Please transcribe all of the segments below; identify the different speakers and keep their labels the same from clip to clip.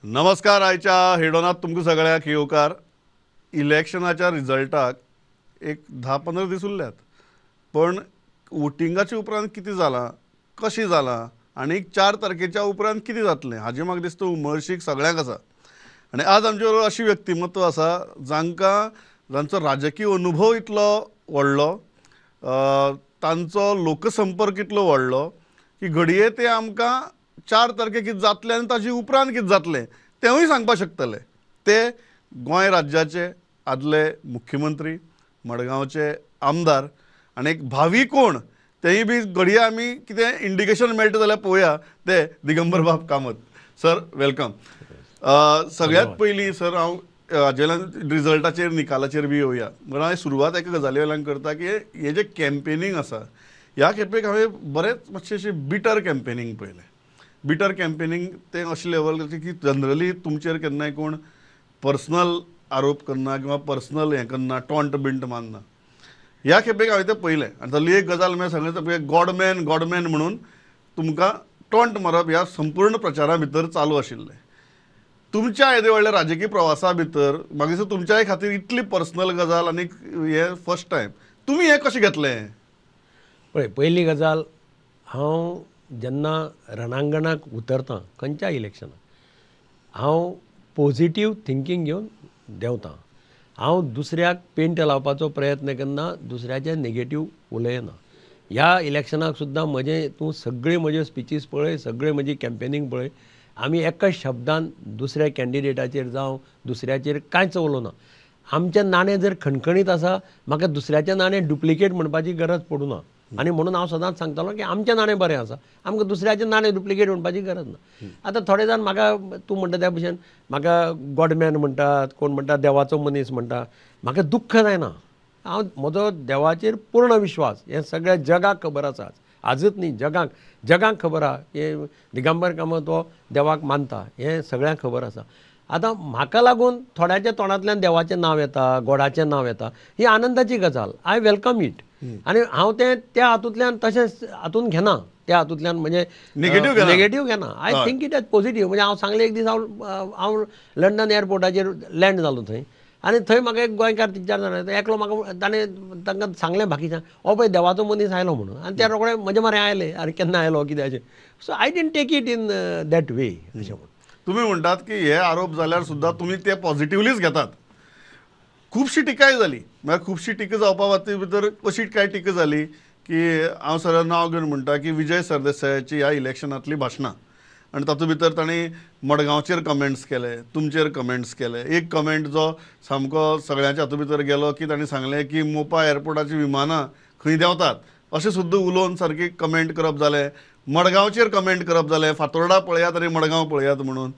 Speaker 1: नमस्कार. आयच्या हेडोनात तुमकां सगळ्यांक येवकार. इलेक्शनाच्या रिजल्टाक एक 10-15 दीस उरल्यात, पण वोटिंगाच्या उपरांत कितें जालां, कशें जालां आनी 4 तारखेच्या उपरांत कितें जातलें हाजी म्हाका दिसता उमळशीक सगळ्यांक आसा. आनी आज आमचे बरोबर अशी व्यक्तिमत्व आसा जांचो राजकीय अनुभव इतलो व्हडलो, तांचो लोकसंपर्क इतलो व्हडलो की घडये ते आमकां 4 तारखेक कितें जातलें आनी ताजे उपरांत कितें जातलें तेंवूय सांगपाक शकतले. ते गोंय राज्याचे आदले मुख्यमंत्री, मडगांवचे आमदार आनी एक भावी कोण तेंय बी घडये आमी कितें इंडिकेशन मेळटा जाल्यार पळोवया. ते दिगंबर बाब कामत सर, वेलकम. सगळ्यात पयलीं सर हांव हाजेल्यान रिजल्टाचेर निकालाचेर बी येवया. म्हणून हांवें सुरवात एका गजाली वेल्यान करता की हे जे कॅम्पेनींग आसा ह्या खेपेक हांवें बरेंच मातशें बिटर कॅम्पेनींग पळयलें. बिटर कॅम्पेनींग ते अशें लेवल की जनरली तुमचेर केन्नाय कोण पर्सनल आरोप करना किंवा पर्सनल हें करना, टॉन्ट बिंट मारना. ह्या खेपेक हांवें तें पळयलें आनी तातूंतली एक गजाल हांवें सांगलें, गॉडमॅन म्हणून तुमकां टॉन्ट मारप ह्या संपूर्ण प्रचारा भितर चालू आशिल्लें. तुमच्या येदे व्हडल्या राजकीय प्रवासा भितर म्हाका दिसता तुमच्या खातीर इतली पर्सनल गजाल आनी हे फर्स्ट टायम तुमी हें कशें घेतलें?
Speaker 2: पळय, पयली गजाल, हांव जेन्ना रणांगणाक उतरतां खंयच्या इलेक्शनाक हांव पॉझिटीव थिंकींग घेवन देंवतां. हांव दुसऱ्याक पेंट लावपाचो प्रयत्न करना, दुसऱ्याचें नेगेटीव उलयना. ह्या इलेक्शनाक सुद्दां तूं सगळी म्हज्यो स्पिचीस पळय, सगळी म्हजी कॅम्पेनींग पळय, आमी एकाच शब्दान दुसऱ्या कॅन्डिडेटाचेर जावं दुसऱ्याचेर कांयच उलोवना. आमचें नाणें जर खणखणीत आसा, म्हाका दुसऱ्याचें नाणें डुप्लिकेट म्हणपाची गरज पडूना. आनी म्हणून हांव सदांच सांगतालो की आमचें नाणें बरें आसा, आमकां दुसऱ्याचें नाणें डुप्लिकेट म्हणपाची गरज ना. आतां थोडे जाण म्हाका तूं म्हणटा त्या भशेन म्हाका गॉडमॅन म्हणटात, कोण म्हणटा देवाचो मनीस म्हणटा. म्हाका दुख्ख जायना. म्हजो देवाचेर पूर्ण विश्वास हें सगळ्या जगाक खबर आसा. आजूच न्ही, जगांक खबर आहा की दिगंबर कामत हो देवाक मानता, हें सगळ्यांक खबर आसा. आतां म्हाका लागून थोड्याच्या तोंडांतल्यान देवाचें नांव येता, गॉडाचें नांव येता, ही आनंदाची गजाल. I welcome it. आनी हांव त्या हातूंतल्यान तशेंच हातूंत घेना, त्या हातूंतल्यान म्हणजे नेगेटीव घेना. I think it as positive. म्हणजे हांव सांगलें एक दीस हांव लंडन एअरपोर्टाचेर लँड जालो थंय, आनी थंय म्हाका एक गोंयकार 3-4 जाण एकलो म्हाका तांकां सांगलें बाकीच्यान, हो पळय देवाचो मनीस आयलो म्हणून. आनी ते रोखडे म्हजे म्हऱ्यान आयले, आरे केन्ना आयलो कितें अशें. So I didn't take it in that way अशें म्हणून.
Speaker 1: तुम्ही म्हणटात की हे आरोप जाल्यार सुद्दां तुमी ते पॉझिटिव्हलीच घेतात. खुबशी टिकाय जाली, म्हळ्यार खुबशी टिका जावपा भितर अशी कांय टिका जाली की हांव सर नांव घेवन म्हणटा की विजय सरदेसायाची ह्या इलेक्शनांतली भाशणां आनी तातूंत भितर तांणी मडगांवचेर कमेंट्स केले, तुमचेर कमेंट्स केले. एक कमेंट जो सामको सगळ्यांच्या हातूंत भितर गेलो की तांणी सांगलें की मोपा एअरपोर्टाची विमानां खंय देंवतात अशें सुद्दां उलोवन सारकी कमेंट करप जालें. मडगांवचेर कमेंट करप जालें, फातोर्डा पळयात आनी मडगांव पळयात म्हणून.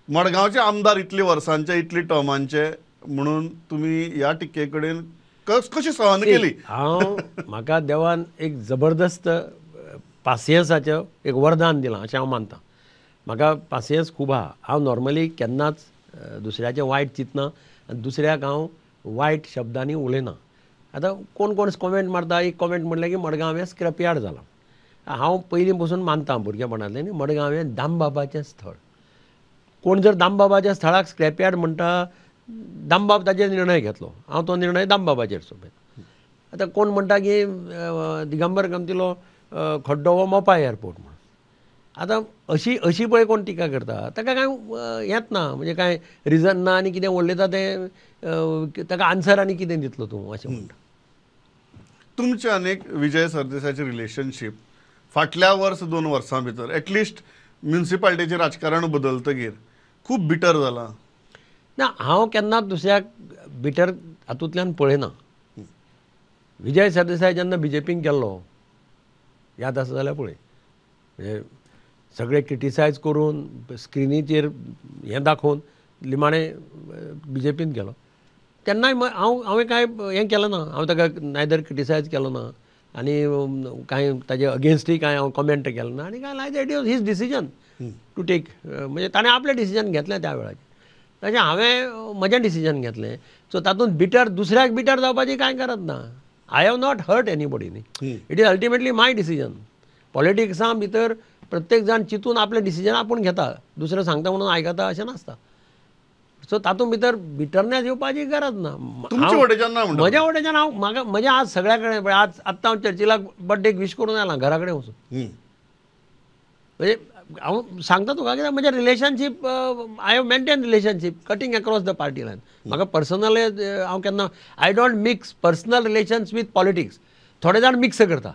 Speaker 1: मडगांवचे आमदार इतले वर्सांचे, इतले टर्मांचे म्हणून तुमी ह्या टिके कडेन कशी सहन केली?
Speaker 2: म्हाका देवान एक जबरदस्त पासियन्साचें एक वरदान दिलां अशें हांव मानतां. म्हाका पासियन्स खूब आहा. हांव नॉर्मली केन्नाच दुसऱ्याचें वायट चिंतना आनी दुसऱ्याक हांव वायट शब्दांनी उलयना. आतां कोण कॉमेंट मारता, एक कॉमेंट म्हणलें की मडगांव हें स्क्रॅप यार्ड जालां. हांव पयलीं पसून मानतां भुरगेपणांतल्यान न्ही, मडगांव हें दामबाबाचें स्थळ. कोण जर दामबाबाच्या स्थळाक स्क्रॅप यार्ड म्हणटा, दामबाब ताचेर निर्णय घेतलो, हांव तो निर्णय दामबाबाचेर सोंपयता. आतां कोण म्हणटा की दिगंबर कामतीलो खड्डो हो मोपा एअरपोर्ट म्हणून. आतां अशी पळय कोण टिका करता ताका कांय हेंच ना, म्हणजे कांय रिजन ना, आनी कितें उलयता तें ताका आन्सर आनी कितें दितलो तूं अशें म्हणटा.
Speaker 1: तुमचें आनी विजय सरदेसायचें रिलेशनशीप फाटल्या 2 वर्सां भितर एटलिस्ट म्युनिसिपालिटीचें राजकारण बदलतकीर खूब बिटर जालां.
Speaker 2: ना, हांव केन्नाच दुसऱ्याक बिटर हातूंतल्यान पळयना. विजय सरदेसाय जेन्ना BJPन गेल्लो, याद आसा जाल्यार पळय, म्हणजे सगळे क्रिटिसायज करून स्क्रिनीचेर हें दाखोवन लिमाणें BJPन गेलो. तेन्नाय हांवें कांय हें केलें ना, हांव ताका नायदर क्रिटिसायज केलो ना आनी कांय ताजे अगेन्स्टूय कांय हांव कमेंट केलें ना आनी कांय like that was his decision to take. म्हणजे ताणें आपलें डिसिजन घेतलें त्या वेळाचेर, तशें हांवें म्हजें डिसिजन घेतलें. सो तातूंत दुसऱ्याक बिटर जावपाची कांय गरज ना. I have not hurt anybody न्ही. It is ultimately my decision. पॉलिटिक्सां भितर प्रत्येक जाण चिंतून आपले डिसिजन आपूण घेता, दुसरें सांगता म्हणून आयकता अशें नासता. सो तातूंत भितर बिटरनेस येवपाची गरज ना.
Speaker 1: तुमचे वटेच्यान ना म्हणटा
Speaker 2: म्हज्या वटेच्यान हांव म्हाका म्हजें आज सगळ्या कडेन पळय, आज आत्तां हांव चर्चिलाक बर्थडेक विश करून आयलां घरा कडेन वचून. म्हणजे हांव सांगता तुका कित्याक म्हजें relationship I have maintain relationship cutting across the party line. म्हाका पर्सनल हांव केन्ना I don't mix personal relations with politics. थोडे जाण मिक्स करता.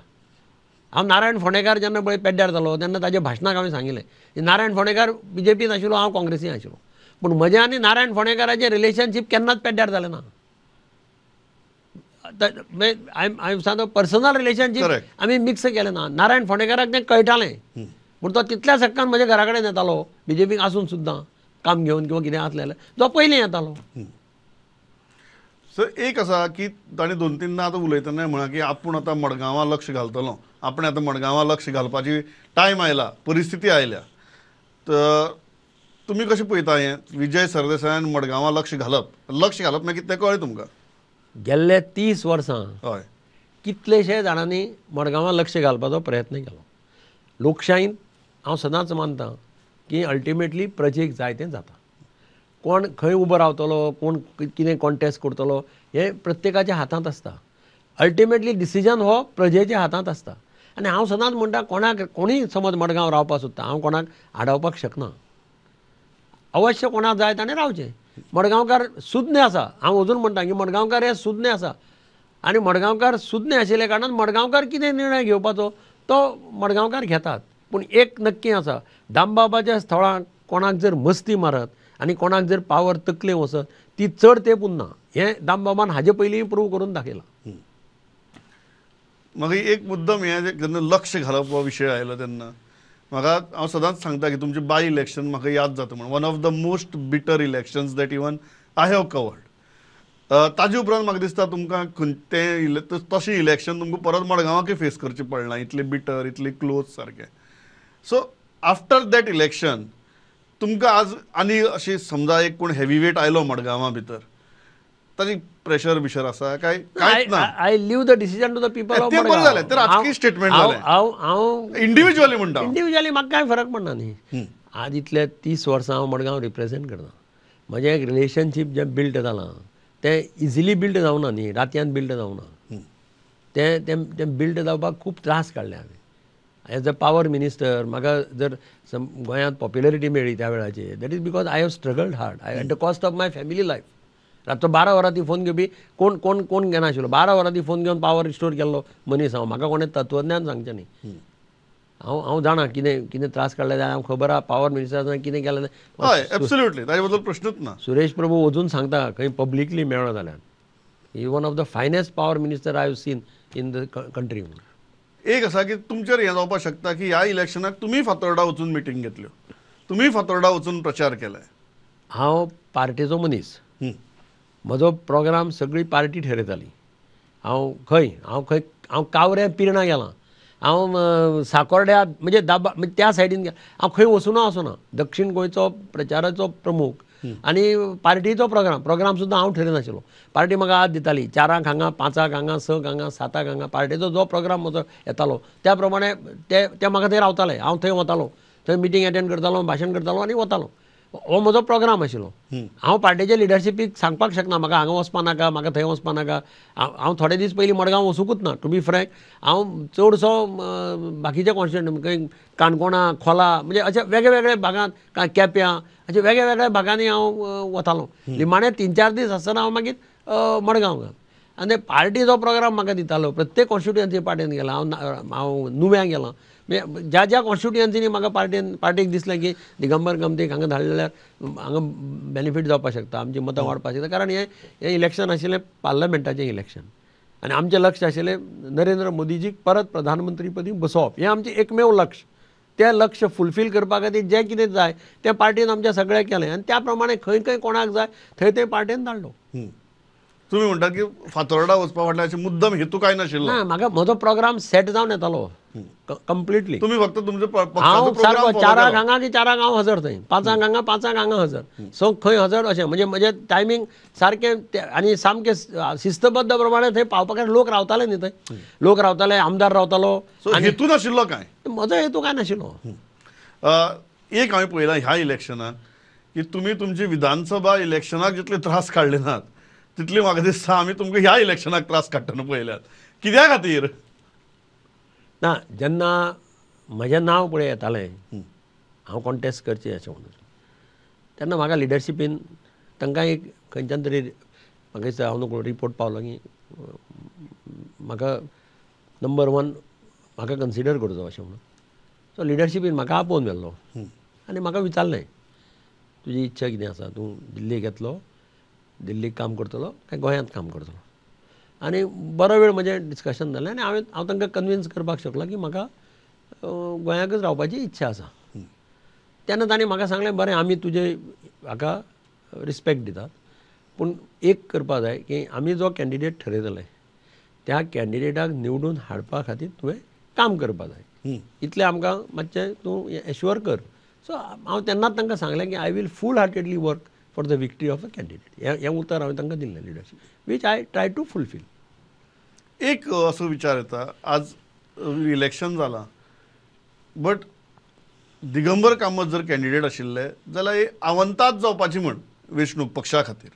Speaker 2: हांव नारायण फोंडेकार जेन्ना पळय पेड्ड्यार जालो तेन्ना ताच्या भाशणाक हांवें सांगिल्लें नारायण फोंडेकार BJPन आशिल्लो, हांव काँग्रेसीन आशिल्लो, पूण म्हजें आनी नारायण फोंडेकाराचें रिलेशनशीप केन्नाच पेड्ड्यार जालें ना. हांवें सांगता पर्सनल रिलेशनशीप आमी मिक्स केलें ना. नारायण फोंडेकाराक तें कळटालें, पूण तो तितल्या सक्कान म्हज्या घरा कडेन येतालो BJPक आसून सुद्दां काम घेवन किंवा कितें आसलें जाल्यार जो पयलीं येतालो.
Speaker 1: सर एक आसा की ताणें 2-3दां आतां उलयतना म्हणा की आपूण आतां मडगांवां लक्ष घालतलो, आपण आतां मडगांवां लक्ष घालपाची टायम आयला, परिस्थिती आयल्या. तर तुमी कशें पळयता हें विजय सरदेसायान मडगांवां लक्ष घालप म्हणजे तें कळ्ळें तुमकां?
Speaker 2: गेल्ले 30 वर्सां
Speaker 1: हय
Speaker 2: कितलेशे जाणांनी मडगांवां लक्ष घालपाचो प्रयत्न केलो. लोकशायेंत हांव सदांच मानतां की अल्टिमेटली प्रजेक जाय तें जाता. कोण खंय उबो रावतलो, कोण कितें कॉन्टेस्ट करतलो हें प्रत्येकाच्या हातांत आसता. अल्टिमेटली डिसिजन हो प्रजेच्या हातांत आसता. आनी हांव सदांच म्हणटा कोणाक कोणीय समज मडगांव रावपाक सोदता, हांव कोणाक आडावपाक शकना. अवश्य कोणाक जाय ताणें रावचें. मडगांवकार सुज्ञ आसा. हांव अजून म्हणटा की मडगांवकार हे सुज्ञ आसा आनी मडगांवकार सुज्ञ आशिल्ले कारणान मडगांवकार कितें निर्णय घेवपाचो तो मडगांवकार घेतात. पूण एक नक्की आसा, दामबाबाच्या स्थळाक कोणाक जर मस्ती मारत आनी कोणाक जर पावर तकलें वचत ती चड तेंप उरना. हें दामबाबान हाजे पयलीं प्रूव करून दाखयलां.
Speaker 1: म्हाका एक मुद्दम हें जेन्ना लक्ष घालप हो विशय आयलो तेन्ना म्हाका हांव सदांच सांगता की तुमचें बाय इलेक्शन म्हाका याद जाता म्हणून one of the most bitter elections that even I have covered. ताजे उपरांत म्हाका दिसता तुमकां तशें इलेक्शन तुमकां परत मडगांवांकय फेस करचें पडलां, इतलें बिटर, इतलें क्लोज सारकें. सो आफ्टर दॅट इलेक्शन तुमकां आज आनी अशी समजा एक कोण हेवीवेट आयलो मडगांवां भितर ताजी प्रेशर बिशर आसा काय? कांयच ना.
Speaker 2: I leave the decision to the people of
Speaker 1: तें बरें जालें, तें राजकीय स्टेटमेंट जालें.
Speaker 2: हांव
Speaker 1: इंडिव्हिज्युअली म्हणटा
Speaker 2: इंडिव्हिज्युअली म्हाका कांय फरक पडना न्ही. आज इतले 30 वर्सां हांव मडगांव रिप्रेझेंट करता. म्हजें एक रिलेशनशीप जें बिल्ड जालां तें इजिली बिल्ड जावना न्ही, रातयान बिल्ड जावना. तें बिल्ड जावपाक खूब त्रास काडले हांवें. एज अ पावर मिनिस्टर म्हाका जर गोंयांत पॉप्युलरिटी मेळ्ळी त्या वेळाचेर that is because I have struggled hard at the cost of my family life. रातचो 12 वरां ती फोन घेवपी कोण कोण कोण घेनाशिल्लो. 12 वरां ती फोन घेवन पावर रिस्टोर केल्लो मनीस हांव. म्हाका कोणें तत्वज्ञान सांगचें न्ही. हांव जाणा कितें त्रास काडले जाल्यार हांव खबर आहा पावर मिनिस्टर कितें केलें.
Speaker 1: हय एब्सोल्युटली ताजे बद्दल प्रश्नूच ना.
Speaker 2: सुरेश प्रभू वचून सांगता खंय पब्लिकली मेळ्ळो जाल्यार he one of the finest power minister I have seen in the country.
Speaker 1: एक आसा की तुमचेर हें जावपाक शकता की ह्या इलेक्शनाक तुमी फातोर्डा वचून मिटींग घेतल्यो, तुमी फातोर्डा वचून प्रचार केलाय.
Speaker 2: हांव पार्टेचो मनीस. म्हजो प्रोग्राम सगळी पार्टी ठरयताली. हांव कावऱ्या पिरणा गेलां, हांव साकोर्ड्या म्हणजे दाबा म्हणजे त्या सायडीन हांव खंय वचूना वचना. दक्षिण गोंयचो प्रचाराचो प्रमुख आनी पार्टीचो प्रोग्राम सुद्दां हांव ठरयनाशिल्लो. पार्टी म्हाका आद दिताली 4 हांगा, 5 हांगा, 6 हांगा, 7 हांगा. पार्टीचो जो प्रोग्राम म्हजो येतालो त्या प्रमाणे ते म्हाका थंय रावताले. हांव थंय वतालो, थंय मिटींग अटेंड करतालो, भाशण करतालो आनी वतालो. हो म्हजो प्रोग्राम आशिल्लो. हांव पार्टीच्या लिडरशिपीक सांगपाक शकना म्हाका हांगा वचपा नाका, म्हाका थंय वचपा नाका. हांव थोडे दीस पयलीं मडगांव वचूंकूच ना. टू बी फ्रँक हांव चडसो बाकीच्या कॉन्स्टिट्युएंट काणकोणा, खोला म्हणजे अशा वेगळ्या भागांत केप्यां अशा वेगळ्या भागांनी हांव वतालो. निमाणे 3-4 दीस आसतना हांव मागीर मडगांव गेलो. आनी पार्टीचो प्रोग्राम म्हाका दितालो. प्रत्येक कॉन्स्टिट्युएन्सी पार्टीन गेलो. हांव नुव्या गेलो. ज्या कॉन्स्टिट्युएन्सीनी म्हाका पार्टीक दिसलें की दिगंबर गमतीक हांगा धाडलें जाल्यार हांगा बेनिफीट जावपाक शकता, आमची मतां वाडपाक शकता. कारण हें इलेक्शन आशिल्लें पार्लमेंटाचें इलेक्शन आनी आमचें लक्ष आशिल्लें नरेंद्र मोदीजीक परत प्रधानमंत्रीपदी बसोवप. हें आमचें एकमेव लक्ष. तें लक्ष फुलफील करपा खातीर जें कितें जाय तें पार्टीन आमच्या सगळ्यांक केलें आनी त्या प्रमाणे खंय कोणाक जाय थंय पार्टीन धाडलो.
Speaker 1: तुमी म्हणटात की फातोर्डा वचपा फाटल्यान अशें मुद्दम हेतू काय नाशिल्लो.
Speaker 2: ना म्हाका म्हजो प्रोग्राम सेट जावन येतालो कंप्लिटली.
Speaker 1: तुमी फक्त तुमचो
Speaker 2: हांव सारको 4 हांगा की 4 हांव हजर थंय, 5 हांगा 5 हांगा हजर. सो खंय हजर अशें म्हणजे म्हजें टायमींग सारकें आनी सामकें शिस्तबद्द प्रमाणे थंय पावपा खातीर लोक रावताले न्ही. थंय लोक रावताले, आमदार रावतालो.
Speaker 1: हेतू नाशिल्लो काय
Speaker 2: म्हजो हेतू काय नाशिल्लो.
Speaker 1: एक हांवें पळयलां ह्या इलेक्शनाक की तुमी तुमची विधानसभा इलेक्शनाक जितले त्रास काडले नात तितले म्हाका दिसता आमी तुमकां ह्या इलेक्शनाक त्रास काडटना पळयल्यात. कित्या खातीर?
Speaker 2: ना, जेन्ना म्हजें नांव पळय येतालें हांव कॉन्टेस्ट करचें अशें म्हणून, तेन्ना म्हाका लिडरशिपीन तांकां एक खंयच्यान तरी म्हाका दिसता हांव नोकळो रिपोर्ट पावलो की म्हाका नंबर 1 म्हाका कन्सिडर करचो अशें म्हणून. सो लिडरशिपीन म्हाका आपोवन व्हेल्लो आनी म्हाका विचारलें तुजी इच्छा कितें आसा, तूं दिल्लीक येतलो, दिल्लीक काम करतलो काय गोंयांत काम करतलो. आनी बरो वेळ म्हजें डिस्कशन जालें आनी हांव तांकां कन्विन्स करपाक शकलो की म्हाका गोंयांतच रावपाची इच्छा आसा. तेन्ना तांणी म्हाका सांगलें बरें आमी तुजे हाका रिस्पेक्ट दितात, पूण एक करपा जाय की आमी जो कॅन्डिडेट थारयतले त्या कॅन्डिडेटाक निवडून हाडपा खातीर तुवें काम करपा जाय. इतलें आमकां मातशें तूं एश्युअर कर. सो हांव तेन्नाच तांकां सांगलें की I will full heartedly work for the victory of a candidate. हें उतर हांवें तांकां दिल्लें leadership, which I try to fulfil.
Speaker 1: एक असो विचार येता, आज इलेक्शन जालां बट दिगंबर कामत जर कॅन्डिडेट आशिल्ले जाल्यार हे आवंताच जावपाची म्हण वेंचणूक पक्षा खातीर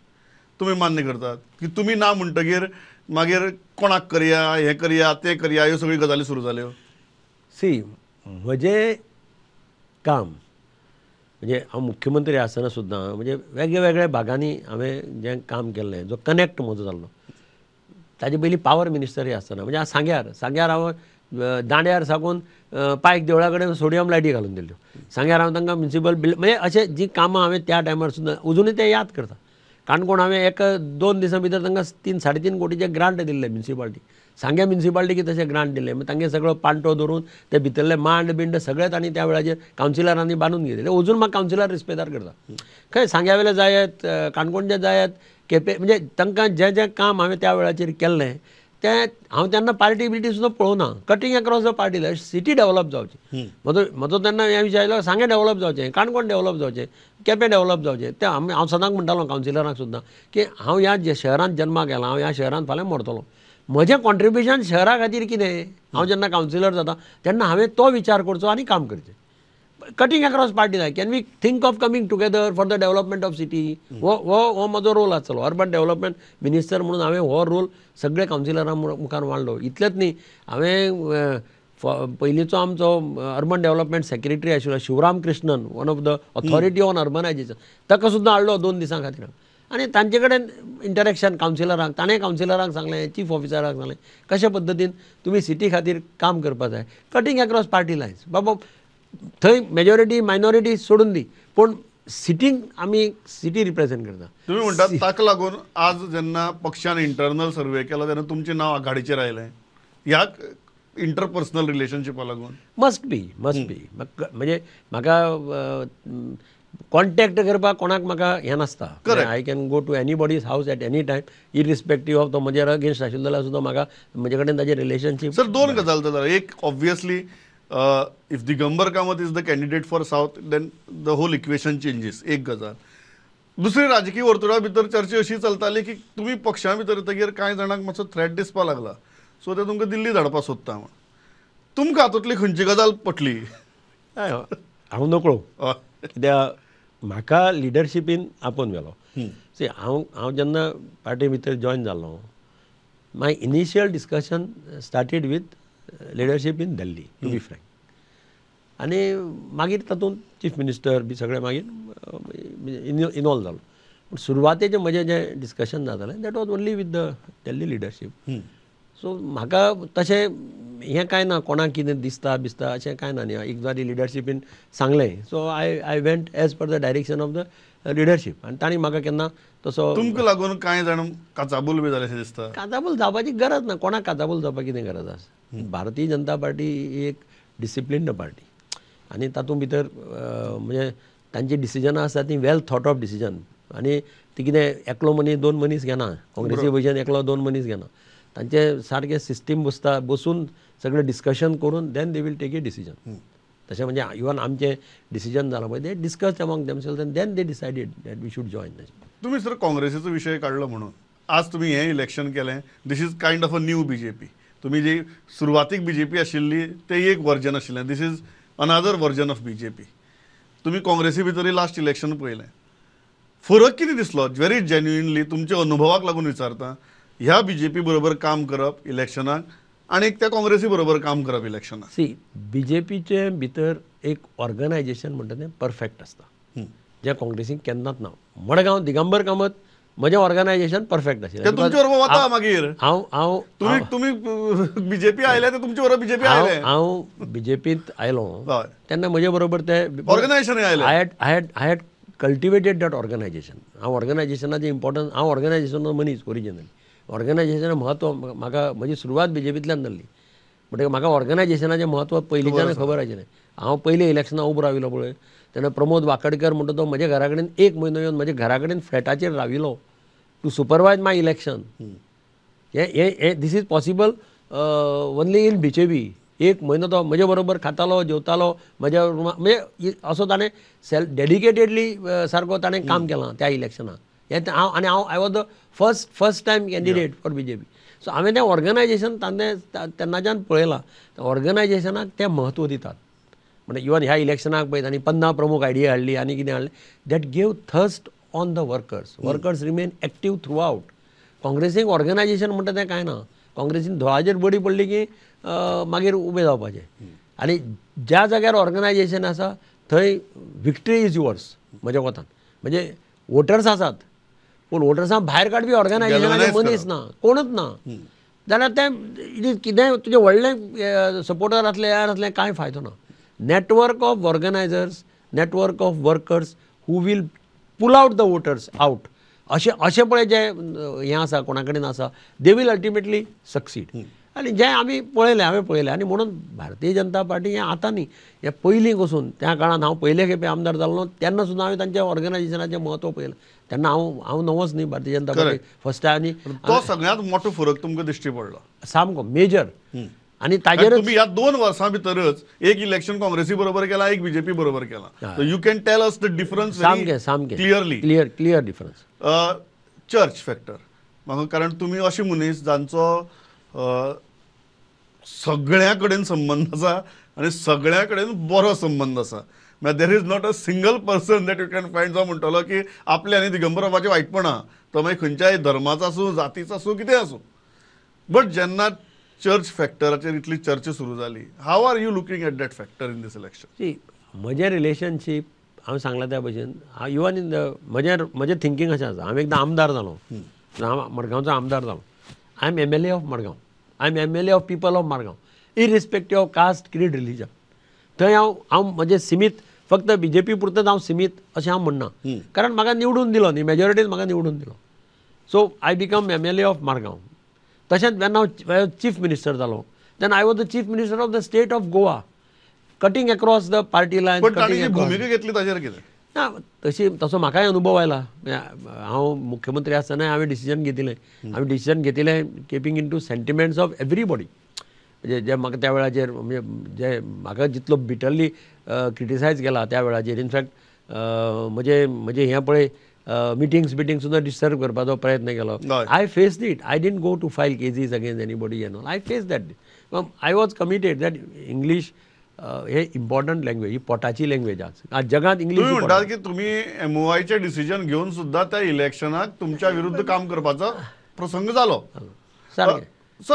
Speaker 1: तुमी मान्य करतात की तुमी ना म्हणटगीर मागीर कोणाक करया, हें करया, तें करया, ह्यो सगळ्यो गजाली सुरू जाल्यो.
Speaker 2: सी म्हजें काम म्हणजे हांव मुख्यमंत्री आसतना सुद्दां म्हणजे वेगळ्या वेगळ्या भागांनी हांवें जें काम केल्लें, जो कनेक्ट म्हजो जाल्लो, ताजे पयलीं पावर मिनिस्टरी आसतना म्हणजे सांग्यार हांव दांड्यार साकून पायक देवळा कडेन सोडियम लायटी घालून दिल्ल्यो. सांग्यार हांव तांकां म्युनिसिपल म्हणजे अशें जीं कामां हांवें त्या टायमार सुद्दां अजुनूय ते याद करता. काणकोण हांवें 2 दिसां भितर तांकां 3-3.5 कोटीचे ग्रांट दिल्ले म्युनिसिपालिटी. सांग्या म्युनिसिपालिटीक तशें ग्रांट दिल्ले. मागीर तांगे सगळो पांटो धरून ते भितरले मांड बिंड सगळे तांणी त्या वेळाचेर कावन्सिलरांनी बांदून घेतले. अजून म्हाका कावन्सिलर रिस्पेदार करता. खंय सांग्या वेले जायत, काणकोणचे जायत, केपें म्हणजे तांकां जें जें काम हांवें त्या वेळाचेर केल्लें तें हांव तेन्ना पार्टी बिल्टी सुद्दां पळोवना. Cutting across the party city develop जावची. म्हजो तेन्ना हें विचार आयलो सांगे डेवलप जावचें, काणकोण डेवलप जावचें, केपें डेवलप जावचें. तें हांव सदांच म्हणटालो कावन्सिलरांक सुद्दां की हांव ह्या शहरांत जल्माक येयला, हांव ह्या शहरांत फाल्यां मरतलो. म्हजें कॉन्ट्रिब्युशन शहरा खातीर कितें? हांव जेन्ना कावन्सिलर जाता तेन्ना हांवें तो विचार करचो आनी काम करचें. कटींग एक्रॉस पार्टी जाय. Can we think of coming together for the development of city. हो म्हजो रोल आसतलो. अर्बन डेवलपमेंट मिनिस्टर म्हणून हांवें हो रोल सगळे कावन्सिलरां मुखार मांडलो. इतलेंच न्ही, हांवें पयलींचो आमचो अर्बन डेवलपमेंट सेक्रेटरी आशिल्लो Shivram Krishnan, one of the authority on urbanisation, ताका सुद्दां हाडलो 2 दिसां खातीर. आनी तांचे कडेन इंटरेक्शन कावन्सिलरांक, ताणें कावन्सिलरांक सांगलें, चीफ ऑफिसराक सांगलें कशे पद्दतीन तुमी सिटी खातीर काम करपा जाय. Cutting across party Lions. बाबा थंय मेजॉरिटी मायनॉरिटी सोडून दी, पूण सिटींग आमी सिटी रिप्रेझेंट करता.
Speaker 1: तुम्ही म्हणटात ताका लागून आज जेन्ना पक्षान इंटरनल सर्वे केलो तेन्ना तुमचें नांव आघाडीचेर आयलें. ह्या इंटरपर्सनल रिलेशनशिपा लागून
Speaker 2: मस्ट बी म्हणजे म्हाका कॉन्टॅक्ट करपाक कोणाक म्हाका हें नासता. I can go to anybody's house at any time, irrespective of तो म्हजेर अगेन्स्ट आशिल्लो जाल्यार सुद्दां म्हाका म्हजे कडेन ताजें रिलेशनशीप.
Speaker 1: सर 2 गजाल जाल्यार एक obviously if Digambar Kamat is the candidate for south then the whole equation changes. एक गजाल. दुसरी राजकीय वर्तुळा भितर चर्चा अशी चलताली की तुमी पक्षा भितर येतकीर कांय जाणांक मातसो थ्रेट दिसपाक लागला, सो ते तुमकां दिल्ली धाडपाक सोदता म्हण. तुमकां हातूंतली खंयची गजाल पटली?
Speaker 2: हांव नकळो, कित्याक म्हाका लिडरशिपीन आपोवन व्हेलो. सी हांव जेन्ना पार्टी भितर जॉयन जाल्लो, my initial discussion started with leadership in Delhi, to be frank. आनी मागीर तातूंत चीफ मिनिस्टर बी सगळे मागीर इनवॉल्व जालो. पूण सुरवातेचें म्हजें जें डिस्कशन जातालें that was only with the Delhi leadership. So म्हाका तशें हें कांय ना, कोणाक कितें दिसता बिसता अशें कांय ना न्ही. एकदां लिडरशिपीन सांगलें, so I went as per the direction of the leadership. आनी तांणी म्हाका केन्ना तसो
Speaker 1: तुमकां लागून कांय जाण काचाबूल बी जाले अशें दिसता?
Speaker 2: काचाबूल जावपाची गरज ना. कोणाक काचाबूल जावपाक कितें गरज आसा? भारतीय जनता पार्टी ही एक डिसिप्लिन्ड पार्टी आनी तातूंत भितर म्हणजे तांची डिसिजनां आसता ती वेल थॉट ऑफ डिसिजन. आनी ती कितें एकलो मनीस 2 मनीस घेना. काँग्रेसी भशेन एकलो 2 मनीस घेना. तांचे सारकें सिस्टीम बसून सगळें डिस्कशन करून then they will take a decision. तशें म्हणजे इवन आमचें डिसिजन जालां पळय, they discussed among themselves and then they decided that we should join.
Speaker 1: तुम्ही सर काँग्रेसीचो विशय काडलो म्हणून आज तुम्ही हें इलेक्शन केलें, this is kind of a new BJP. तुमी जी सुरवातीक BJP आशिल्ली ते एक वर्जन आशिल्लें, this is another version of BJP. तुमी काँग्रेसी भितरही लास्ट इलेक्शन पळयलें. फरक कितें दिसलो व्हेरी जेन्युइनली तुमच्या अनुभवाक लागून विचारता, ह्या BJP बरोबर काम करप इलेक्शनाक आनी त्या काँग्रेसी बरोबर काम करप इलेक्शनाक?
Speaker 2: सी BJPचे भितर एक ऑर्गनायझेशन म्हणटा तें परफेक्ट आसता, जें काँग्रेसीक केन्नाच ना. मडगांव दिगंबर कामत म्हजें ऑर्गनायझेशन परफेक्ट आशिल्लें.
Speaker 1: ते तुमचे बरोबर वता मागीर.
Speaker 2: हांव
Speaker 1: तुम्ही BJP आयले ते तुमचे बरोबर BJP आयले.
Speaker 2: हांव BJPंत आयलो
Speaker 1: हय.
Speaker 2: तेन्ना म्हजे बरोबर ते
Speaker 1: ऑर्गनायझेशन आयले.
Speaker 2: I had cultivated that organisation. हांव ऑर्गनायझेशनाचें इम्पॉर्टन्स, हांव ऑर्गनायझेशनाचो मनीस ओरिजिनली. ऑर्गनायझेशनाचें म्हत्व म्हाका म्हजी सुरवात BJPंतल्यान जाल्ली, म्हणटकीर म्हाका ऑर्गनायझेशनाचें म्हत्व पयलींच्यान खबर आशिल्लें. हांव पयलीं इलेक्शनां उबो राविल्लो पळय तेन्ना प्रमोद वाकडकर म्हणटा तो म्हज्या घरा कडेन 1 म्हयनो येवन म्हज्या घरा कडेन फ्लॅटाचेर राविल्लो टू सुपरवायज माय इलेक्शन. हे this is possible only in BJP. 1 म्हयनो तो म्हजे बरोबर खातालो जेवतालो म्हज्या म्हणजे असो ताणें डेडिकेटेडली सारको ताणें काम केलां त्या इलेक्शनाक. हांव I was the first time candidate for BJP. So हांवें तें ऑर्गनायझेशन तेन्नाच्यान पळयलां. ऑर्गनायझेशनाक तें म्हत्व दितात. म्हणजे इवन ह्या इलेक्शनाक पळय तांणी 50 प्रमुख आयडिया हाडली आनी कितें हाडलें that gave thrust on the workers remain active throughout. काँग्रेसीक ऑर्गनायझेशन म्हणटा तें कांय ना. काँग्रेसीन दोळाचेर बडी पडली की मागीर उबें जावपाचें. आनी ज्या जाग्यार ऑर्गनायझेशन आसा थंय विक्ट्री इज युअर्स म्हज्या कोतान. म्हणजे वोटर्स आसात पूण वोटर्सां भायर काडपी ऑर्गनायझेशनाचे मनीस ना, कोणूच ना. जाल्यार तें कितेंय तुजें व्हडलें सपोर्टर आसलें यार आसलें कांय फायदो ना. Network of organisers, network of workers who will pull out the voters out, अशें पळय जें हें आसा कोणा कडेन आसा दे वील अल्टिमेटली सक्सीड. आनी जें हांवें पळयलें आनी म्हणून भारतीय जनता पार्टी हें आतां न्ही, हें पयलीं वचून त्या काळान हांव पयले खेपे आमदार जाल्लो तेन्ना सुद्दां हांवें तांच्या ऑर्गनायझेशनाचें म्हत्व पळयलां. तेन्ना हांव नवोच न्ही Bharatiya Janata party first time. आनी
Speaker 1: तो सगळ्यांत मोठो फरक तुमकां दिश्टी पडलो
Speaker 2: सामको मेजर. आनी ताजेर
Speaker 1: तुम्ही ह्या 2 वर्सां भितरच एक इलेक्शन काँग्रेसी बरोबर केला, एक BJP बरोबर केला. You can tell us the difference
Speaker 2: सामकें
Speaker 1: clearly.
Speaker 2: Clear difference.
Speaker 1: Church factor म्हाका, कारण तुमी अशे मनीस जांचो सगळ्या कडेन संबंद आसा आनी सगळ्या कडेन बरो संबंद आसा. There is not a single person that you can find जो म्हणटलो की आपले आनी दिगंबराबाचें वायटपणां तो मागीर खंयच्याय धर्माचो आसूं, जातीचो आसूं, कितें आसूं. बट जेन्ना चर्च फॅक्टराचेर इतली चर्चा सुरू जाली, how are you looking at that factor in this election?
Speaker 2: See म्हजें रिलेशनशीप हांवें सांगलां त्या भशेन इवन इन द म्हजें थिंकींग अशें आसा. हांवें एकदां आमदार जालो, मडगांवचो आमदार जालो. I am MLA of Madgaon. I am MLA of people of Madgaon irrespective of caste, creed, religion. थंय हांव म्हजें सीमीत फक्त BJP पुरतच हांव सीमीत अशें हांव म्हणना, कारण म्हाका निवडून दिलो न्ही, मेजॉरिटीन म्हाका निवडून दिलो. So I become MLA of Madgaon. तशेंच जेन्ना हांव चीफ मिनिस्टर जालो तेन्ना I was the chief minister of the state of Goa, cutting across the party line.
Speaker 1: भुमिका घेतली ताचेर कितें
Speaker 2: ना तसो म्हाकाय अनुभव आयला. हांव मुख्यमंत्री आसतना हांवें डिसिजन घेतिलें keeping into sentiments of everybody. म्हणजे जे म्हाका त्या वेळाचेर म्हणजे जे म्हाका जितलो बिटरली क्रिटिसायज केला त्या वेळाचेर, इनफॅक्ट म्हजे हें पळय मिटिंग सुद्दां डिस्टर्ब करपाचो प्रयत्न केलो. I faced it. I didn't go to file cases against anybody and all. I face that. I was committed that English हे इम्पॉर्टंट लँग्वेज, ही पोटाची लँग्वेज आज जगात इंग्लीश.
Speaker 1: तुम्ही म्हणटात की तुम्ही MOIचे डिसिजन घेवन सुद्दां त्या इलेक्शनाक तुमच्या विरुद्ध काम करपाचो प्रसंग जालो. सो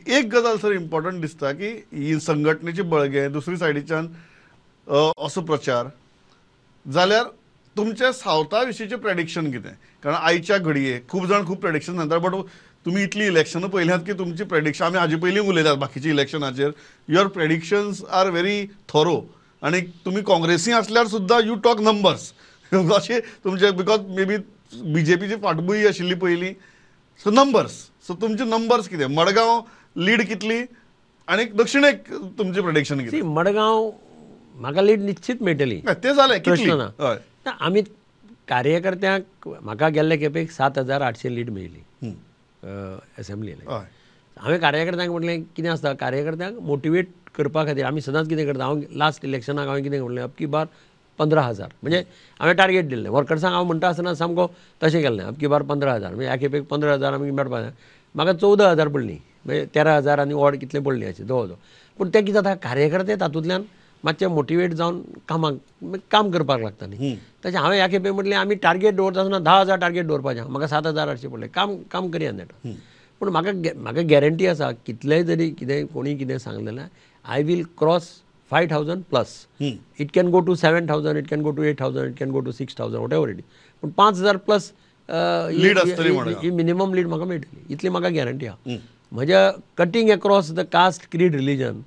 Speaker 1: एक गजाल सर इम्पॉर्टंट दिसता की ही संघटनेची बळगे, दुसरी सायडीच्यान असो प्रचार जाल्यार तुमच्या सावथा विशींचें प्रेडिक्शन कितें? कारण आयच्या घडये खूब जाण खूब प्रेडिक्शन सांगतात, बट तुम्ही इतली इलेक्शनां पळयल्यात की तुमची प्रेडिक्शन आमी हाजे पयलीं उलयल्यात बाकीच्या इलेक्शनाचेर. युअर प्रेडिक्शन्स आर व्हेरी थोरो. आनी तुमी काँग्रेसी आसल्यार सुद्दां यू टॉक नंबर्स अशें तुमचे, बिकॉज मे बी BJPची फाटभुंय आशिल्ली पयलीं. सो नंबर्स, सो तुमचे नंबर्स कितें? मडगांव लीड कितली आनी दक्षिणेक तुमचें प्रेडिक्शन कितें?
Speaker 2: मडगांव म्हाका लीड निश्चित मेळटली,
Speaker 1: तें जालें कितली?
Speaker 2: आमी कार्यकर्त्यांक म्हाका गेल्ले खेपेक 7,800 लीड मेळ्ळी एसेंब्लीन. हांवें कार्यकर्त्यांक म्हटलें कितें आसता, कार्यकर्त्यांक मोटिवेट करपा खातीर आमी सदांच कितें करता. हांव लास्ट इलेक्शनाक हांवें कितें म्हणलें, अबकी बार 15,000 म्हणजे हांवें टार्गेट दिल्लें. वर्कर्सांक हांव म्हणटा आसतना सामको तशें केल्लें, अबकी बार 15,000 म्हणजे ह्या खेपेक 15,000 आमी मेळपाक जाय. म्हाका 14,000 पडलीं म्हणजे 13,000 आनी ओड कितले पडले अशें जवळ जवळ. पूण ते कितें जाता कार्यकर्ते तातूंतल्यान मातशे मोटिवेट जावन काम करपाक लागता न्ही. तशें हांवें ह्या खेपे म्हटलें आमी टार्गेट दवरता आसतना 10,000 टार्गेट दवरपाचें म्हाका 7,000 हाडचे पडले. काम करया नेट. पूण म्हाका गॅरंटी आसा कितलेंय जरी कितें कोणी कितें सांगलें जाल्यार I will cross 5,000 plus. It can go to 7,000, it can go to 8,000, it can go to 6,000 whatever it is. पूण 5,000 प्लस
Speaker 1: लीड आसतली म्हणून
Speaker 2: ही मिनिमम लीड म्हाका मेळटली इतली म्हाका गॅरंटी आहा. म्हज्या cutting across the caste creed religion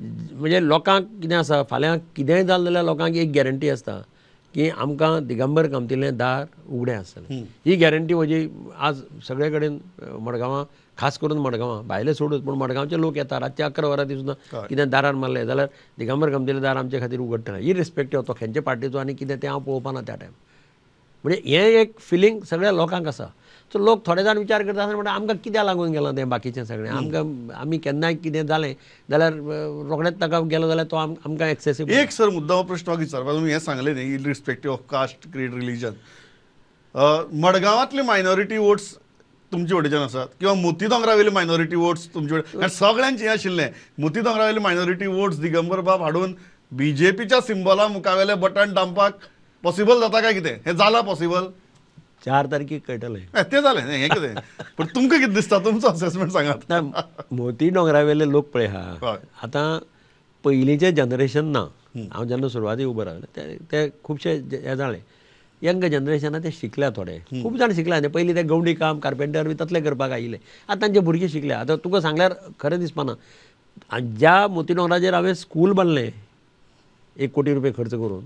Speaker 2: म्हणजे लोकांक कितें आसा फाल्यां कितेंय जालें जाल्यार लोकांक एक गॅरंटी आसता की आमकां दिगंबर कामतीलें दार उगडें आसतलें. ही गॅरंटी म्हजी आज सगळे कडेन मडगांवां खास करून मडगांवां भायले सोडूच पूण मडगांवचे लोक येता रातचे 11 वरां ती सुद्दां कितें दारार मारलें जाल्यार दिगंबर कामतीलें दार आमचे खातीर उगडटलें इरिस्पेक्टीव तो खंयचे पार्टीचो आनी कितें तें हांव पळोवपाना त्या टायम. म्हणजे हें एक फिलींग सगळ्या लोकांक आसा. सो लोक थोडे जाण विचार करता आसतना म्हणटा आमकां कित्याक लागून गेलां तें बाकीचें सगळें आमी केन्नाय कितें जालें जाल्यार रोखडेंच ताका गेलो जाल्यार तो आमकां एक्सेसिबल.
Speaker 1: एक सर मुद्दा प्रश्न म्हाका विचारपाक तुमी हें सांगलें न्ही irrespective of caste creed religion. मडगांवांतले मायनॉरिटी वोट्स तुमचे वटेच्यान आसात किंवा मोती दोंगरावेले मायनॉरिटी वोट्स तुमचे कडेन आनी सगळ्यांचें हें आशिल्लें मोती दोंगरावेले मायनॉरिटी वोट्स दिगंबर बाब हाडून बीजेपीच्या सिंबला मुखावेले बटन दामपाक पॉसिबल जाता काय कितें हें जालां पॉसिबल?
Speaker 2: 4 तारखेक कळटलें.
Speaker 1: तें जालें न्ही हें कितें पूण तुमकां कितें दिसता तुमचो असेसमेंट सांगात.
Speaker 2: मोती दोंगरावेले लोक पळय
Speaker 1: हय.
Speaker 2: आहा आतां पयलींचें जनरेशन ना. हांव जेन्ना सुरवातीक उबो रावलें ते खुबशे हें जालें यंग जनरेशना ते शिकल्या थोडे खूब जाण शिकल्या न्ही. पयलीं ते गवंडी काम कार्पेंटर बी तसले करपाक आयिल्ले. आतां तांचे भुरगे शिकल्या. आतां तुका सांगल्यार खरें दिसपाना ज्या मोती दोंगराचेर हांवें स्कूल बांदलें 1 कोटी रुपया खर्च करून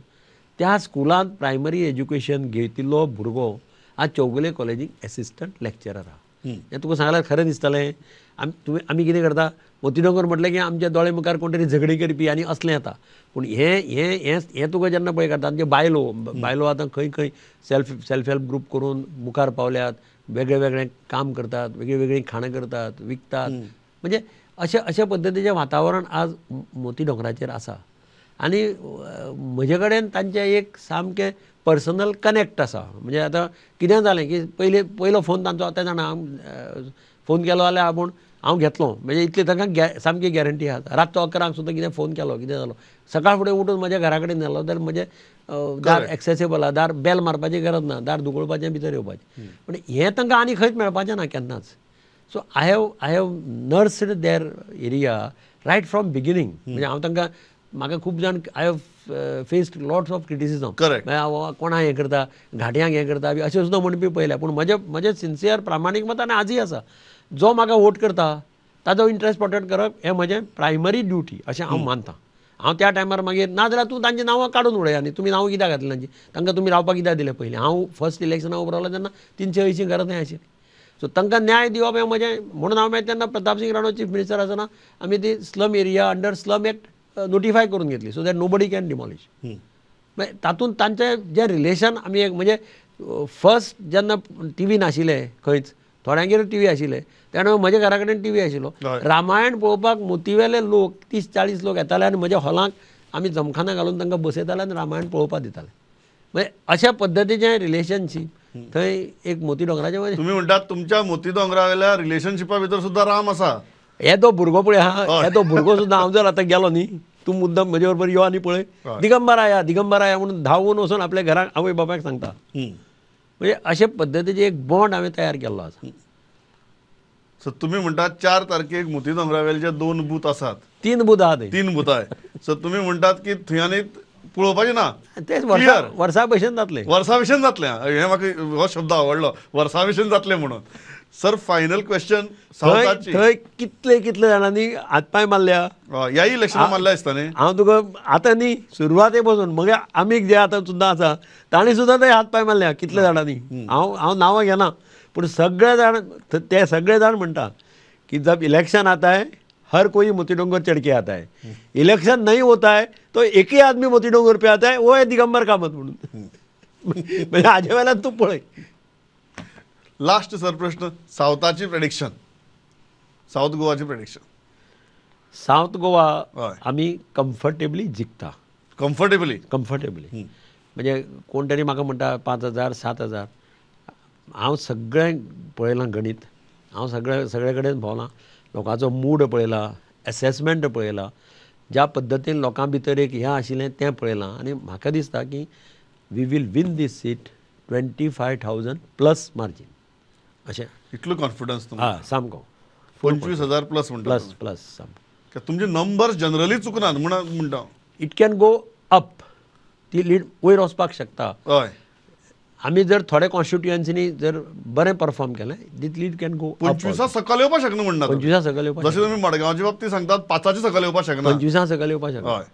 Speaker 2: त्या स्कुलांत प्रायमरी एज्युकेशन घेतिल्लो भुरगो आज चौगुले कॉलेजीक एसिस्टंट लेक्चरर आहा. हें तुका सांगल्यार खरें दिसतलें. आमी कितें करता मोती दोंगर म्हटलें की आमच्या दोळे मुखार कोण तरी झगडी करपी आनी असलें येता. पूण हें तुका जेन्ना पळय करता आमचे बायलो आतां खंय खंय सेल्फ हेल्प ग्रूप करून मुखार पावल्यात. वेगळे वेगळे काम करतात, वेगळी वेगळी खाणां करतात, विकतात. म्हणजे अशे पद्दतीचें वातावरण आज मोती दोंगराचेर आसा. आनी म्हजे कडेन तांचें एक सामकें पर्सनल कनेक्ट आसा. म्हणजे आतां कितें जालें की पयलो फोन तांचो ते जाणा फोन केलो जाल्यार आपूण हांव घेतलो म्हणजे इतली तांकां सामकी गॅरंटी आसा. रातचो 11 सुद्दां कितें फोन केलो कितें जालो सकाळ फुडें उठून म्हज्या घरा कडेन गेलो जाल्यार म्हजें दार एक्सेसिबल आहा. दार बेल मारपाची गरज ना. दार दुगोळपाचें भितर येवपाचें. पूण हें तांकां आनी खंयच मेळपाचें ना केन्नाच. So I have nursed their area right from beginning. म्हणजे हांव तांकां म्हाका खूब जाण I have faced lots of criticism. कोणा हें करता घाट्यांक हें करता अशें सुद्दां म्हणपी पळयल्या. पूण म्हजें सिन्सियर प्रामाणीक मत आनी आजूय आसा जो म्हाका वोट करता ताजो इंट्रस्ट प्रोटेक्ट करप हें म्हजें प्रायमरी ड्युटी अशें हांव मानतां. हांव त्या टायमार मागीर ना जाल्यार तूं तांचीं नांवां काडून उडय आनी तुमी नांवां कित्याक घातलीं तांचीं तांकां तुमी रावपाक कित्याक दिलें पयलीं. हांव फर्स्ट इलेक्शनाक उबो रावलो तेन्ना 380 घरां थंय आशिल्लीं. सो तांकां न्याय दिवप हें म्हजें म्हणून हांव मागीर तेन्ना प्रताप सिंग राणो चीफ मिनिस्टर आसतना आमी ती slum area under slum act notify करून घेतली so that nobody can demolish. मागीर तातूंत तांचें जें रिलेशन आमी एक म्हणजे फर्स्ट जेन्ना टीव्ही नाशिल्ले खंयच थोड्यांगेर टीव्ही आशिल्ले तेन्ना म्हज्या घरा कडेन टीव्ही आशिल्लो. रामायण पळोवपाक मोतीवेले लोक 30-40 लोक येताले आनी म्हज्या हॉलांत आमी जमखाना घालून तांकां बसयताले आनी रामायण पळोवपाक दिताले. म्हणजे अशा पद्दतीचें रिलेशनशीप थंय एक मोती दोंगराचें.
Speaker 1: तुमी म्हणटात तुमच्या मोती दोंगरावेल्या रिलेशनशिपा भितर सुद्दां राम आसा.
Speaker 2: हे तो भुरगो पळय आहा हे तो भुरगो सुद्दां हांव जर आतां गेलो न्ही तूं मुद्दम म्हजे बरोबर यो आनी पळय दिगंबरा या म्हणून धांवून वचून आपल्या घराक आवय बापायक सांगता. म्हणजे अशे पद्दतीचे एक बॉन्ड हांवें तयार केल्लो आसा.
Speaker 1: सो तुमी म्हणटात 4 तारखेक मोती दोंगरावेले जे 2 बूथ आसात
Speaker 2: 3 बूथ आहा थंय
Speaker 1: 3 बूथ आहे. सो तुमी म्हणटात की थंय आनी पळोवपाचें ना.
Speaker 2: तेच वर्सा भशेन जातलें.
Speaker 1: वर्सा भशेन जातलें. हें म्हाका हो शब्द आवडलो वर्सा भशेन जातलें म्हणून. सर फायनल क्वेश्चन सावथाची
Speaker 2: थंय कितले जाणांनी हातपाय मारल्या
Speaker 1: ह्या इलेक्शनाक मारल्या दिसता न्ही.
Speaker 2: हांव तुका आतां न्ही सुरवाते पासून मग आमी जे आतां सुद्दां आसा तांणी सुद्दां थंय हातपाय मारल्या कितले जाणांनी. हांव नांवां घेना पूण सगळे जाण ते सगळे जाण म्हणटा की जब इलेक्शन आता है हर कोई मोती डोंगर चढ़ के आता है. इलेक्शन नहीं होता है तो एक ही आदमी मोती डोंगर पे आता है वो है दिगंबर कामत म्हणून. म्हणजे हाजे वेल्यान तूं पळय.
Speaker 1: लास्ट सर प्रश्न सावथाची प्रेडिक्शन साऊथ गोवाची प्रेडिक्शन.
Speaker 2: साऊथ गोवा आमी कम्फर्टेबली जिखता.
Speaker 1: कम्फर्टेबली
Speaker 2: म्हणजे कोण तरी म्हाका म्हणटा 5,000 7,000. हांव सगळें पळयलां गणीत. हांव सगळे कडेन भोंवलां. लोकांचो मूड पळयला, एसेसमेंट पळयला, ज्या पद्दतीन लोकां भितर एक हें आशिल्लें तें पळयलां आनी म्हाका दिसता की we will win this seat 25,000 plus margin अशें.
Speaker 1: इतलो कॉन्फिडन्स तुमकां?
Speaker 2: हय सामको
Speaker 1: 25,000 प्लस म्हणटा
Speaker 2: प्लस
Speaker 1: तुम्ही.
Speaker 2: प्लस सामको.
Speaker 1: की तुमचे नंबर्स जनरली चुकनात म्हणटा हांव.
Speaker 2: इट कॅन गो अप, ती लीड वयर वचपाक शकता.
Speaker 1: हय,
Speaker 2: आमी जर थोड्या कॉन्स्टिट्युएन्सीनी जर बरें परफॉर्म केलें दिस लीड कॅन गो
Speaker 1: 25 सकयल येवपाक शकना म्हणटा तुम्ही.
Speaker 2: 25 सकयल येवपाक
Speaker 1: जशें तुमी मडगांवच्या बाबतींत सांगतात 5 सकयल येवपाक शकना.
Speaker 2: 25 सकयल येवपाक शकता.
Speaker 1: हय,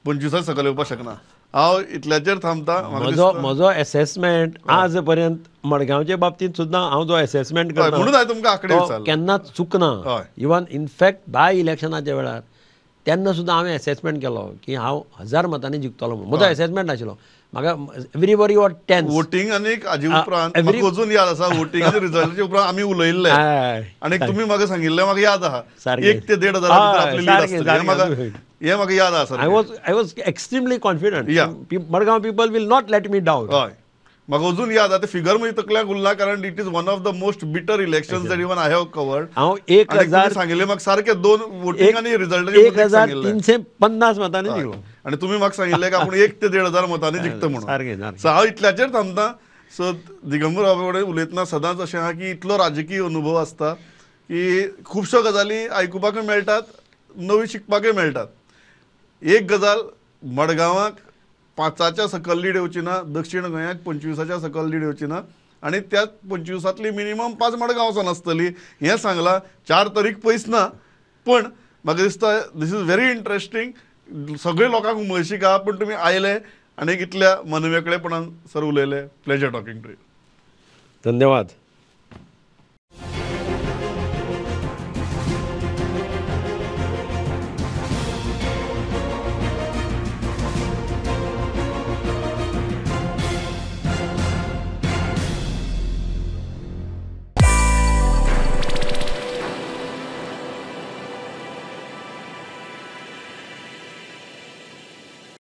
Speaker 1: 25 सकयल येवपाक शकना. हांव इतल्याचेर थांबता.
Speaker 2: म्हजो एसेसमेंट आज पर्यंत मडगांवचे बाबतींत सुद्दां हांव जो एसेसमेंट
Speaker 1: हय, म्हणून हांवें तुमकां आंकडे
Speaker 2: तो
Speaker 1: विचारले.
Speaker 2: केन्नाच चुकना.
Speaker 1: हय.
Speaker 2: इवन इनफॅक्ट बाय इलेक्शनाच्या वेळार तेन्ना सुद्दां हांवें एसेसमेंट केलो की हांव 1000 मतांनी जिखतलो म्हणून. म्हजो एसेसमेंट आशिल्लो. म्हाका एवरीबडी वॉज टेन्स.
Speaker 1: वोटींग आनीक हाजे उपरांत म्हाका अजून याद आसा, वोटींग आनी रिजल्टाच्या उपरांत आमी उलयल्ले आनी तुमी म्हाका सांगिल्लें म्हाका याद आहा,
Speaker 2: सारकें.
Speaker 1: 1 ते 1.5 हजारा भितर आपली लीड
Speaker 2: सारकें,
Speaker 1: आसतली. हें म्हाका याद आसा.
Speaker 2: I was extremely confident.
Speaker 1: Yeah.
Speaker 2: Madgaon people will not let me down.
Speaker 1: हय, म्हाका अजून याद आहा. ते फिगर म्हजे तकल्याक उरला कारण it is one of the most bitter elections that even I have covered.
Speaker 2: हांव
Speaker 1: आनी तुमी सांगिल्लें म्हाका सारकें 2 वोटींग आनी रिजल्टाचे
Speaker 2: 1350 मतांनी जिखलो.
Speaker 1: आनी तुमी म्हाका सांगिल्लें की आपूण 1 ते 1.5 हजार मतांनी जिखता म्हणून.
Speaker 2: सारकें.
Speaker 1: सो हांव इतल्याचेर थांबता. सो दिगंबर बाबा कडेन उलयतना सदांच अशें आहा की इतलो राजकीय अनुभव आसता की खुबश्यो गजाली आयकुपाकूय मेळटात, नवी शिकपाकूय मेळटात. एक गजाल, मडगांवाक 5च्या सकयल लीड येवची ना, दक्षिण गोंयाक 25च्या सकयल लीड येवची ना आनी त्या 25तली मिनिमम 5 मडगांवसान आसतली हें सांगलां. 4 तारीख पयस ना, पण म्हाका दिसता दीस इज व्हेरी इंट्रस्टींग. सगळे लोकांक उमळशीक आहा, पूण तुमी आयले आनी इतल्या मनमेकळेपणान सर उलयले. Pleasure talking to you.
Speaker 2: धन्यवाद.